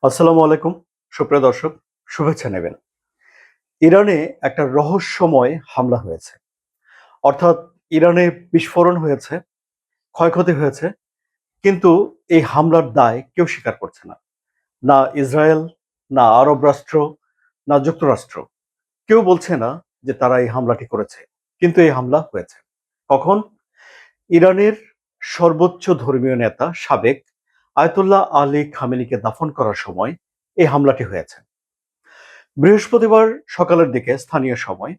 আসসালামু আলাইকুম। সুপ্রিয় দর্শক, শুভেচ্ছা নেবেন। ইরানে একটা রহস্যময় হামলা হয়েছে। অর্থাৎ ইরানে বিস্ফোরণ হয়েছে, ক্ষয়ক্ষতি হয়েছে। কিন্তু এই হামলার দায় কেউ স্বীকার করছে না। না ইসরায়েল, না আরব রাষ্ট্র, না যুক্তরাষ্ট্র। কেউ বলছে না যে তারা এই হামলাটি করেছে। কিন্তু এই হামলা হয়েছে। কখন? ইরানের সর্বোচ্চ ধর্মীয় নেতা সাবেক আয়াতুল্লাহ আলী খামেনিকে দাফন করার সময় এই হামলাটি হয়েছে। বৃহস্পতিবার সকালের দিকে স্থানীয় সময়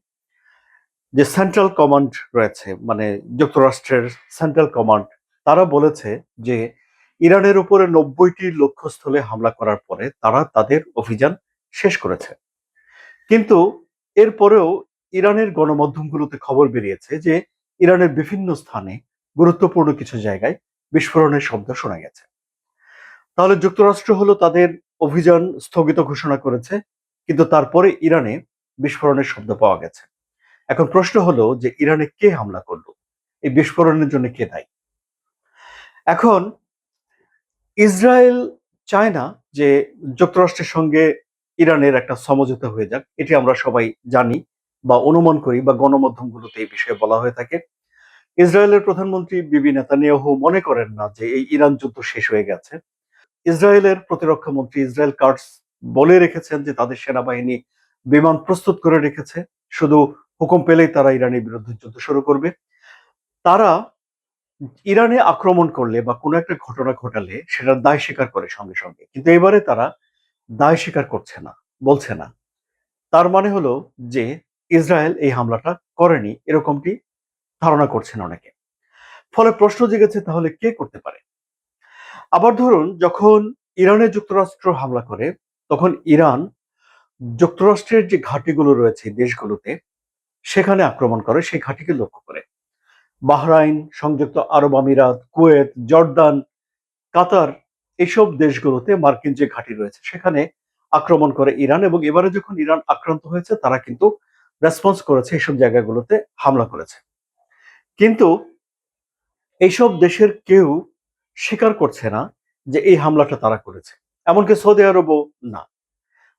যে সেন্ট্রাল কমান্ড রয়েছে, মানে যুক্তরাষ্ট্রের সেন্ট্রাল কমান্ড, তারা বলেছে যে ইরানের উপরে ৯০টি লক্ষ্যস্থলে হামলা করার পরে তারা তাদের অভিযান শেষ করেছে। কিন্তু এরপরেও ইরানের গণমাধ্যমগুলোতে খবর বেরিয়েছে যে ইরানের বিভিন্ন স্থানে গুরুত্বপূর্ণ কিছু জায়গায় বিস্ফোরণের শব্দ শোনা গেছে। তাহলে যুক্তরাষ্ট্র হলো তাদের অভিযান স্থগিত ঘোষণা করেছে, কিন্তু তারপরে ইরানে বিস্ফোরণের শব্দ পাওয়া গেছে। এখন প্রশ্ন হলো যে ইরানে কে হামলা করলো, এই বিস্ফোরণের জন্য কে দায়ী? এখন ইসরায়েল চায় না যে যুক্তরাষ্ট্রের সঙ্গে ইরানের একটা সমঝোতা হয়ে যাক। এটি আমরা সবাই জানি বা অনুমান করি, বা গণমাধ্যমগুলোতে এই বিষয়ে বলা হয়ে থাকে। ইসরায়েলের প্রধানমন্ত্রী বিবি নেতানিয়াহু মনে করেন না যে এই ইরান যুদ্ধ শেষ হয়ে গেছে। ইসরায়েলের প্রতিরক্ষা মন্ত্রী ইসরায়েল কাটস বলে রেখেছেন যে তাদের সেনাবাহিনী বিমান প্রস্তুত করে রেখেছে, শুধু হুকুম পেলেই তারা ইরানের বিরুদ্ধে যুদ্ধ শুরু করবে। তারা ইরানে আক্রমণ করলে বা কোনো একটা ঘটনা ঘটালে সেটার দায় স্বীকার করে সঙ্গে সঙ্গে, কিন্তু এবারে তারা দায় স্বীকার করছে না, বলছে না। তার মানে হলো যে ইসরায়েল এই হামলাটা করেনি, এরকমটি ধারণা করছেন অনেকে। ফলে প্রশ্ন জেগেছে, তাহলে কে করতে পারে? আবার ধরুন, যখন ইরানে যুক্তরাষ্ট্র হামলা করে, তখন ইরান যুক্তরাষ্ট্রের যে ঘাঁটিগুলো রয়েছে দেশগুলোতে, সেখানে আক্রমণ করে, সেই ঘাঁটিকে লক্ষ্য করে। বাহরাইন, সংযুক্ত আরব আমিরাত, কুয়েত, জর্দান, কাতার, এইসব দেশগুলোতে মার্কিন যে ঘাঁটি রয়েছে সেখানে আক্রমণ করে ইরান। এবং এবারে যখন ইরান আক্রান্ত হয়েছে, তারা কিন্তু রেসপন্স করেছে, এইসব জায়গাগুলোতে হামলা করেছে। কিন্তু এইসব দেশের কেউ স্বীকার করছে না যে এই হামলাটা তারা করেছে, এমনকি সৌদি আরবও না।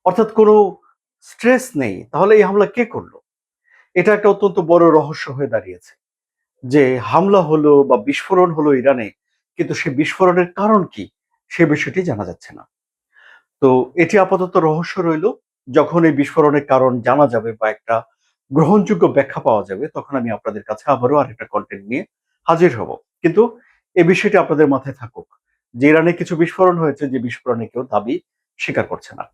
অর্থাৎ কোনো স্ট্রেস নেই, তাহলে এই হামলা কে করলো? এটা একটা অত্যন্ত বড় রহস্য হয়ে দাঁড়িয়েছে যে হামলা হলো বা বিস্ফোরণ হলো ইরানে, কিন্তু সে বিস্ফোরণের কারণ কি, সে বিষয়টি জানা যাচ্ছে না। তো এটি আপাতত রহস্য রইল। যখন এই বিস্ফোরণের কারণ জানা যাবে বা একটা গ্রহণযোগ্য ব্যাখ্যা পাওয়া যাবে, তখন আমি আপনাদের কাছে আবারও আরেকটা কন্টেন্ট নিয়ে হাজির হব। কিন্তু এই বিষয়টি আপনাদের মাথায় থাকুক যে ইরানে কিছু বিস্ফোরণ হয়েছে, যে বিস্ফোরণে কেউ দাবি স্বীকার করছে না।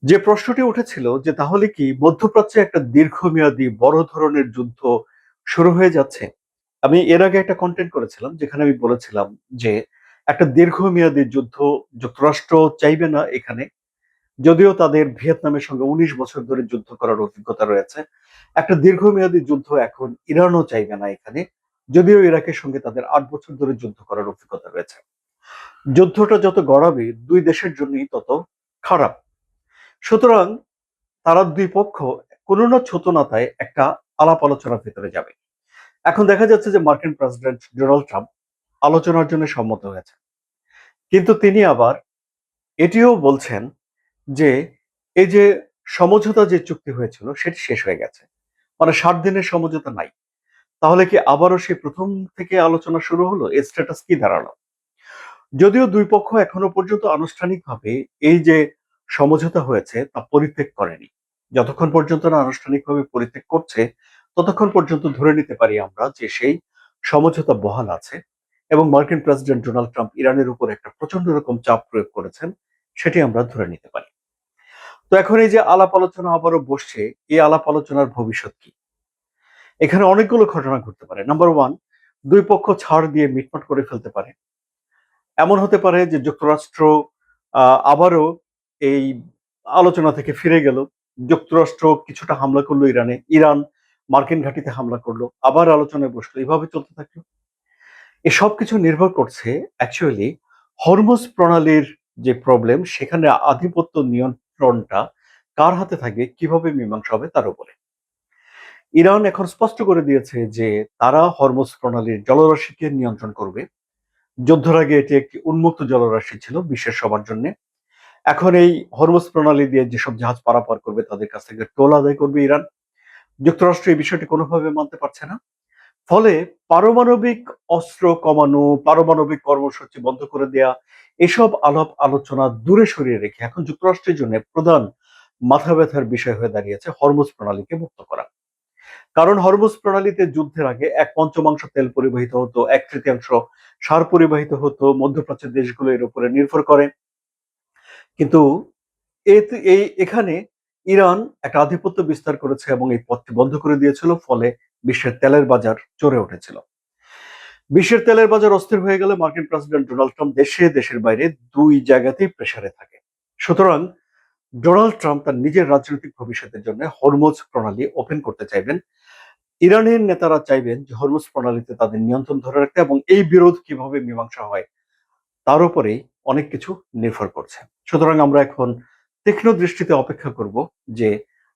যে প্রশ্নটি উঠেছিল যে তাহলে কি মধ্যপ্রাচ্যে একটা দীর্ঘমেয়াদী বড় ধরনের যুদ্ধ শুরু হয়ে যাচ্ছে? আমি এর আগে একটা কন্টেন্ট করেছিলাম যেখানে আমি বলেছিলাম যে একটা দীর্ঘমেয়াদী যুদ্ধ যুক্তরাষ্ট্র চাইবে না এখানে, যদিও তাদের ভিয়েতনামের সঙ্গে ১৯ বছর ধরে যুদ্ধ করার অভিজ্ঞতা রয়েছে। একটা দীর্ঘমেয়াদী যুদ্ধ এখন ইরানও চাইবে না এখানে, যদিও ইরাকের সঙ্গে তাদের ৮ বছর ধরে যুদ্ধ করার অভিজ্ঞতা রয়েছে। যুদ্ধটা যত গড়াবে দুই দেশের জন্যই তত খারাপ। সুতরাং তারা দুই পক্ষ কোনো না ছোট নাতায় একটা আলাপ আলোচনার ভেতরে যাবে। এখন দেখা যাচ্ছে যে মার্কিন প্রেসিডেন্ট ডোনাল্ড ট্রাম্প আলোচনার জন্য সম্মত হয়েছে, কিন্তু তিনি আবার এটিও বলছেন যে এই যে সমঝোতা যে চুক্তি হয়েছিল সেটি শেষ হয়ে গেছে, মানে 60 দিনের সমঝোতা নাই। তাহলে কি আবারও সেই প্রথম থেকে আলোচনা শুরু হলো? এর স্ট্যাটাস কি দাঁড়ালো? যদিও দুই পক্ষ এখনো পর্যন্ত আনুষ্ঠানিকভাবে এই যে সমঝোতা হয়েছে তা পরিত্যাগ করেনি। যতক্ষণ পর্যন্ত না আনুষ্ঠানিকভাবে পরিত্যাগ করছে, ততক্ষণ পর্যন্ত ধরে নিতে পারি আমরা যে সেই সমঝোতা বহাল আছে। এবং মার্কিন প্রেসিডেন্ট ডোনাল্ড ট্রাম্প ইরানের উপর একটা প্রচন্ড রকম চাপ প্রয়োগ করেছেন, সেটি আমরা ধরে নিতে পারি। তো এখন এই যে আলাপ আলোচনা আবারও বসছে, এই আলাপ আলোচনার ভবিষ্যৎ কি? এখানে অনেকগুলো ঘটনা ঘটতে পারে। নাম্বার ওয়ান, দুই পক্ষ ছাড় দিয়ে মিটমাট করে ফেলতে পারে। এমন হতে পারে যে যুক্তরাষ্ট্র আবারও এই আলোচনা থেকে ফিরে গেল। যুক্তরাষ্ট্র কিছুটা হামলা করলো ইরানে, ইরান মার্কিন ঘাঁটিতে হামলা করলো, আবার আলোচনায় বসলো, এভাবে চলতে থাকলো। এসব কিছু নির্ভর করছে অ্যাকচুয়ালি হরমুজ প্রণালীর যে প্রবলেম, সেখানে আধিপত্য নিয়ন্ত্রণটা কার হাতে থাকবে, কিভাবে মীমাংসা হবে তার উপরে। ইরান এখন স্পষ্ট করে দিয়েছে যে তারা হরমুজ প্রণালীর জলরাশিকে নিয়ন্ত্রণ করবে। যুদ্ধের আগে এটি একটি উন্মুক্ত জলরাশি ছিল বিশ্বের সবার জন্য। এখন এই হরমুজ প্রণালী দিয়ে যেসব জাহাজ পারাপার করবে তাদের কাছ থেকে টোল আদায় করবে ইরান। যুক্তরাষ্ট্র এই বিষয়টি কোনোভাবে মানতে পারছে না। ফলে পারমাণবিক অস্ত্র কমানো, পারমাণবিক কর্মসূচি বন্ধ করে দেয়া, এসব আলাপ আলোচনা দূরে সরিয়ে রেখে এখন যুক্তরাষ্ট্রের জন্য প্রধান মাথা ব্যথার বিষয় হয়ে দাঁড়িয়েছে হরমুজ প্রণালীকে মুক্ত করা। কারণ হরমুজ প্রণালীতে যুদ্ধের আগে 1/5 তেল পরিবাহিত হতো, 1/3 সার পরিবাহিত হতো, মধ্যপ্রাচ্যের দেশগুলো এর উপরে নির্ভর করে। কিন্তু এখানে ইরান একটা আধিপত্য বিস্তার করেছে এবং এই পথটি বন্ধ করে দিয়েছিল, ফলে বিশ্বের তেলের বাজার চড়ে উঠেছিল। বিশ্বের তেলের বাজার অস্থির হয়ে গেলে মার্কিন প্রেসিডেন্ট ডোনাল্ড ট্রাম্প দেশের বাইরে দুই জায়গাতেই প্রেসারে থাকে। সুতরাং ডোনাল্ড ট্রাম্প তার নিজের রাজনৈতিক ভবিষ্যতের জন্য হরমুজ প্রণালী ওপেন করতে চাইবেন। ইরানের নেতারা চাইবেন যে হরমুজ প্রণালীতে তাদের নিয়ন্ত্রণ ধরে রাখতে, এবং এই বিরোধ কিভাবে মীমাংসা হয় তার উপরেই অনেক কিছু নির্ভর করছে। সুতরাং আমরা এখন তীক্ষ্ণ দৃষ্টিতে অপেক্ষা করব যে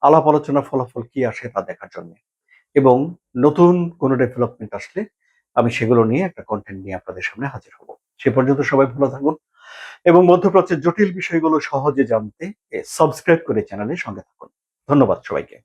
আলাপ আলোচনার ফলাফল কি আসে তা দেখার জন্য, এবং নতুন কোনো ডেভেলপমেন্ট আসলে আমি সেগুলো নিয়ে একটা কন্টেন্ট নিয়ে আপনাদের সামনে হাজির হব। সে পর্যন্ত সবাই ভালো থাকুন এবং মধ্যপ্রাচ্যের জটিল বিষয়গুলো সহজে জানতে সাবস্ক্রাইব করে চ্যানেলের সঙ্গে থাকুন। ধন্যবাদ সবাইকে।